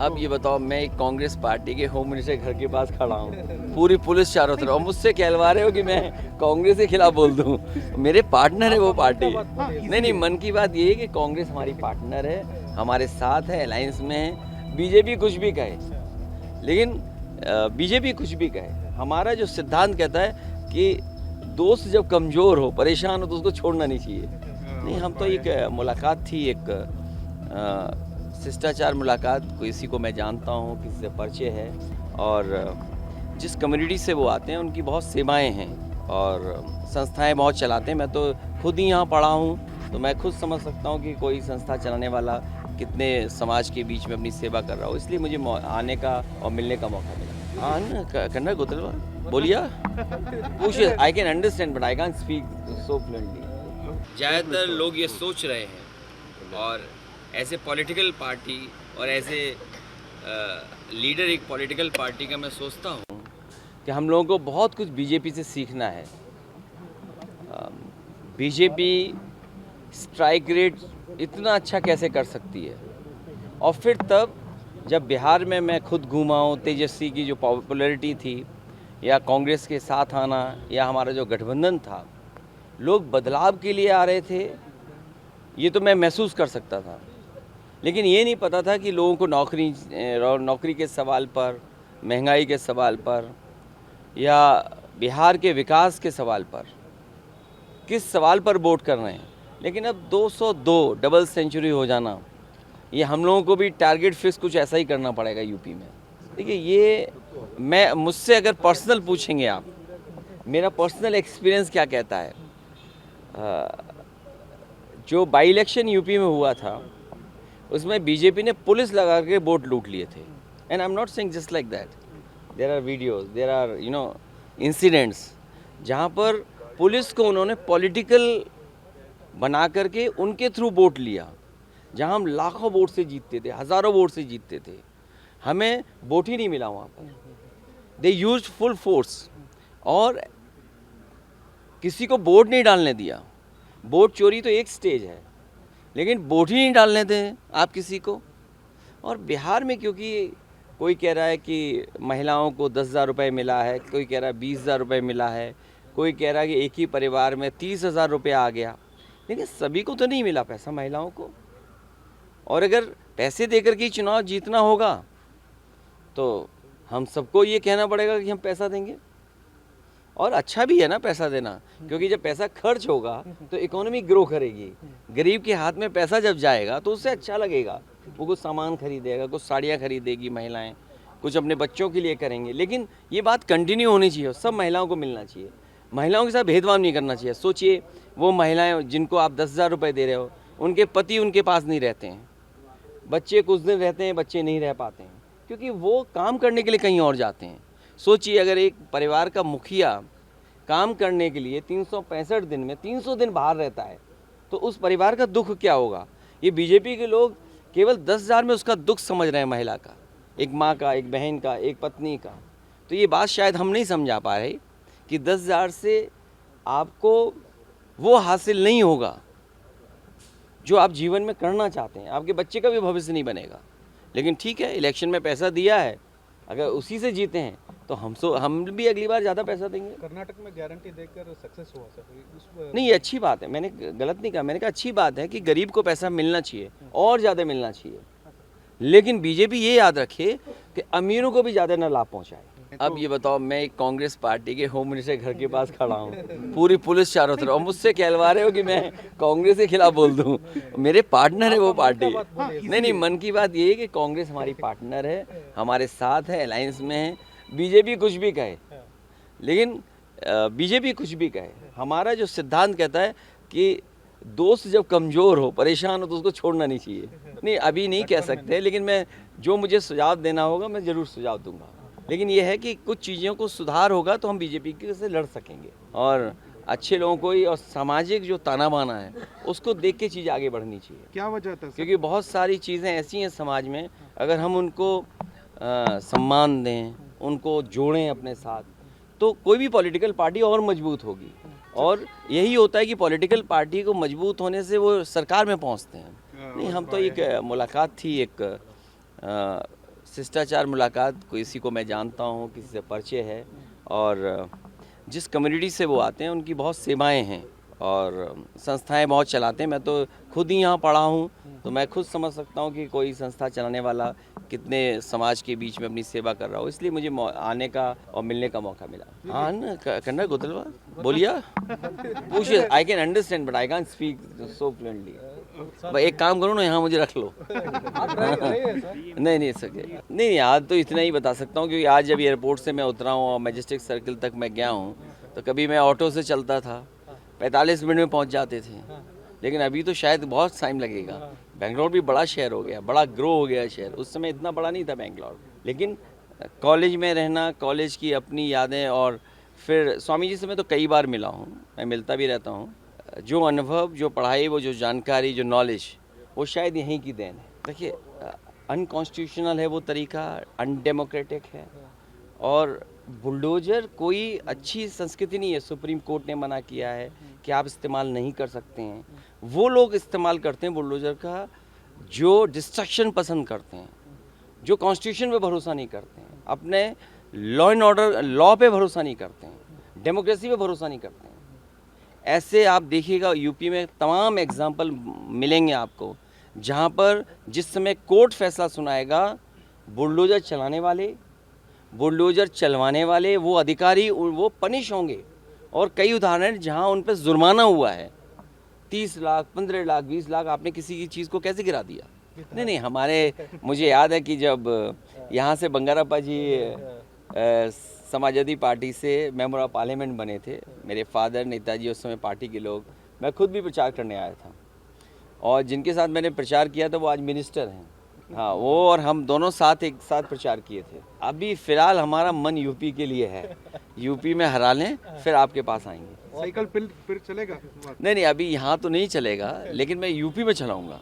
अब ये बताओ, मैं एक कांग्रेस पार्टी के होम मिनिस्टर के घर के पास खड़ा हूँ, पूरी पुलिस चारों तरफ, और मुझसे कहलवा रहे हो कि मैं कांग्रेस के खिलाफ बोल दूँ। मेरे पार्टनर है वो पार्टी। नहीं, मन की बात ये है कि कांग्रेस हमारी पार्टनर है, हमारे साथ है, अलायंस में है। बीजेपी कुछ भी कहे, लेकिन बीजेपी कुछ भी कहे, हमारा जो सिद्धांत कहता है कि दोस्त जब कमज़ोर हो, परेशान हो, तो उसको छोड़ना नहीं चाहिए। नहीं, हम तो एक मुलाकात थी, एक शिष्टाचार मुलाकात, किसी को मैं जानता हूँ, किसी से परिचय है, और जिस कम्युनिटी से वो आते हैं उनकी बहुत सेवाएं हैं और संस्थाएं बहुत चलाते हैं। मैं तो खुद ही यहाँ पढ़ा हूँ, तो मैं खुद समझ सकता हूँ कि कोई संस्था चलाने वाला कितने समाज के बीच में अपनी सेवा कर रहा हो, इसलिए मुझे आने का और मिलने का मौका मिला। हाँ ना, कन्नड़ गोतलवा बोलिया पूछिए, I can understand but I can speak so fluently. ज़्यादातर लोग ये सोच रहे हैं, और ऐसे पॉलिटिकल पार्टी और ऐसे लीडर एक पॉलिटिकल पार्टी का मैं सोचता हूँ कि हम लोगों को बहुत कुछ बीजेपी से सीखना है। बीजेपी स्ट्राइक रेट इतना अच्छा कैसे कर सकती है, और फिर तब जब बिहार में मैं खुद घूमा हूँ, तेजस्वी की जो पॉपुलैरिटी थी, या कांग्रेस के साथ आना, या हमारा जो गठबंधन था, लोग बदलाव के लिए आ रहे थे, ये तो मैं महसूस कर सकता था। लेकिन ये नहीं पता था कि लोगों को नौकरी के सवाल पर, महंगाई के सवाल पर, या बिहार के विकास के सवाल पर, किस सवाल पर वोट कर रहे हैं। लेकिन अब 202 डबल सेंचुरी हो जाना, ये हम लोगों को भी टारगेट फिक्स कुछ ऐसा ही करना पड़ेगा यूपी में। देखिए, ये मुझसे अगर पर्सनल पूछेंगे आप, मेरा पर्सनल एक्सपीरियंस क्या कहता है, जो बाई इलेक्शन यूपी में हुआ था, उसमें बीजेपी ने पुलिस लगा के वोट लूट लिए थे। And I am not saying just like that, there are videos, there are incidents जहाँ पर पुलिस को उन्होंने पॉलिटिकल बना करके उनके थ्रू वोट लिया, जहाँ हम लाखों वोट से जीतते थे, हज़ारों वोट से जीतते थे, हमें वोट ही नहीं मिला वहाँ पर। दे यूज्ड फुल फोर्स, और किसी को वोट नहीं डालने दिया। वोट चोरी तो एक स्टेज है, लेकिन वोट ही नहीं डालने दें आप किसी को। और बिहार में क्योंकि कोई कह रहा है कि महिलाओं को 10,000 रुपये मिला है, कोई कह रहा है 20,000 रुपये मिला है, कोई कह रहा है कि एक ही परिवार में 30,000 रुपये आ गया, लेकिन सभी को तो नहीं मिला पैसा, महिलाओं को। और अगर पैसे देकर के चुनाव जीतना होगा तो हम सबको ये कहना पड़ेगा कि हम पैसा देंगे। और अच्छा भी है ना पैसा देना, क्योंकि जब पैसा खर्च होगा तो इकोनॉमी ग्रो करेगी। गरीब के हाथ में पैसा जब जाएगा तो उससे अच्छा लगेगा, वो कुछ सामान खरीदेगा, कुछ साड़ियाँ खरीदेगी महिलाएं, कुछ अपने बच्चों के लिए करेंगे। लेकिन ये बात कंटिन्यू होनी चाहिए, सब महिलाओं को मिलना चाहिए, महिलाओं के साथ भेदभाव नहीं करना चाहिए। सोचिए, वो महिलाएँ जिनको आप 10,000 रुपये दे रहे हो, उनके पति उनके पास नहीं रहते हैं, बच्चे कुछ दिन रहते हैं, बच्चे नहीं रह पाते हैं, क्योंकि वो काम करने के लिए कहीं और जाते हैं। सोचिए, अगर एक परिवार का मुखिया काम करने के लिए 365 दिन में 300 दिन बाहर रहता है, तो उस परिवार का दुख क्या होगा। ये बीजेपी के लोग केवल 10,000 में उसका दुख समझ रहे हैं, महिला का, एक माँ का, एक बहन का, एक पत्नी का। तो ये बात शायद हम नहीं समझा पा रहे कि 10,000 से आपको वो हासिल नहीं होगा जो आप जीवन में करना चाहते हैं, आपके बच्चे का भी भविष्य नहीं बनेगा। लेकिन ठीक है, इलेक्शन में पैसा दिया है, अगर उसी से जीते हैं तो हम भी अगली बार ज़्यादा पैसा देंगे। कर्नाटक में गारंटी देकर सक्सेस हुआ सर, नहीं, ये अच्छी बात है, मैंने गलत नहीं कहा, मैंने कहा अच्छी बात है कि गरीब को पैसा मिलना चाहिए और ज़्यादा मिलना चाहिए। लेकिन बीजेपी ये याद रखे कि अमीरों को भी ज़्यादा ना लाभ पहुँचाए। अब ये बताओ, मैं एक कांग्रेस पार्टी के होम मिनिस्टर के घर के पास खड़ा हूँ, पूरी पुलिस चारों तरफ, और मुझसे कहलवा रहे हो कि मैं कांग्रेस के खिलाफ बोल दूँ। मेरे पार्टनर है वो पार्टी। नहीं, मन की बात ये है कि कांग्रेस हमारी पार्टनर है, हमारे साथ है, अलायंस में है। बीजेपी कुछ भी कहे, लेकिन बीजेपी कुछ भी कहे, हमारा जो सिद्धांत कहता है कि दोस्त जब कमज़ोर हो, परेशान हो, तो उसको छोड़ना नहीं चाहिए। नहीं, अभी नहीं कह सकते, लेकिन मैं जो मुझे सुझाव देना होगा मैं ज़रूर सुझाव दूंगा। लेकिन ये है कि कुछ चीज़ों को सुधार होगा तो हम बीजेपी के से लड़ सकेंगे, और अच्छे लोगों को ही, और सामाजिक जो ताना बाना है उसको देख के चीज़ आगे बढ़नी चाहिए। क्या वजह था? क्योंकि बहुत सारी चीज़ें ऐसी हैं समाज में, अगर हम उनको सम्मान दें, उनको जोड़ें अपने साथ, तो कोई भी पॉलिटिकल पार्टी और मजबूत होगी। और यही होता है कि पॉलिटिकल पार्टी को मजबूत होने से वो सरकार में पहुंचते हैं। नहीं, हम तो एक मुलाकात थी, एक शिष्टाचार मुलाकात, किसी को मैं जानता हूँ, किसी से परिचय है, और जिस कम्युनिटी से वो आते हैं उनकी बहुत सेवाएं हैं और संस्थाएं बहुत चलाते हैं। मैं तो खुद ही यहाँ पढ़ा हूँ, तो मैं खुद समझ सकता हूँ कि कोई संस्था चलाने वाला कितने समाज के बीच में अपनी सेवा कर रहा हो, इसलिए मुझे आने का और मिलने का मौका मिला। हाँ ना, कन्नड़ गोतलवा बोलिए, पूछिए। I can understand but I can speak so fluently. एक काम करो ना, यहाँ मुझे रख लो। नहीं सके, नहीं आज तो इतना ही बता सकता हूँ, क्योंकि आज जब एयरपोर्ट से मैं उतरा हूँ और मैजेस्टिक सर्किल तक मैं गया हूँ, तो कभी मैं ऑटो से चलता था, 45 मिनट में पहुँच जाते थे, लेकिन अभी तो शायद बहुत टाइम लगेगा। बेंगलोर भी बड़ा शहर हो गया, बड़ा ग्रो हो गया शहर, उस समय इतना बड़ा नहीं था बेंगलोर। लेकिन कॉलेज में रहना, कॉलेज की अपनी यादें, और फिर स्वामी जी से मैं तो कई बार मिला हूँ, मैं मिलता भी रहता हूँ। जो अनुभव, जो पढ़ाई, वो जो जानकारी, जो नॉलेज, वो शायद यहीं की देन है। देखिए, अनकॉन्स्टिट्यूशनल है वो तरीका, अनडेमोक्रेटिक है, और बुलडोजर कोई अच्छी संस्कृति नहीं है। सुप्रीम कोर्ट ने मना किया है कि आप इस्तेमाल नहीं कर सकते हैं। वो लोग इस्तेमाल करते हैं बुलडोजर का जो डिस्ट्रक्शन पसंद करते हैं, जो कॉन्स्टिट्यूशन पे भरोसा नहीं करते हैं, अपने लॉ एंड ऑर्डर, लॉ पे भरोसा नहीं करते हैं, डेमोक्रेसी पे भरोसा नहीं करते हैं। ऐसे आप देखिएगा यूपी में तमाम एग्जाम्पल मिलेंगे आपको, जहाँ पर जिस समय कोर्ट फैसला सुनाएगा, बुलडोजर चलवाने वाले वो अधिकारी वो पनिश होंगे। और कई उदाहरण जहाँ उन पर जुर्माना हुआ है, 30 लाख, 15 लाख, 20 लाख। आपने किसी की चीज़ को कैसे गिरा दिया? नहीं, हमारे, मुझे याद है कि जब यहाँ से बंगारप्पा जी समाजवादी पार्टी से मेंबर ऑफ पार्लियामेंट बने थे, मेरे फादर, नेताजी, उस समय पार्टी के लोग, मैं खुद भी प्रचार करने आया था, और जिनके साथ मैंने प्रचार किया था वो आज मिनिस्टर हैं। हाँ, वो और हम दोनों साथ एक साथ प्रचार किए थे। अभी फ़िलहाल हमारा मन यूपी के लिए है, यूपी में हरा लें, फिर आपके पास आएंगे। साइकिल फिर चलेगा? नहीं, अभी यहाँ तो नहीं चलेगा, लेकिन मैं यूपी में चलाऊँगा।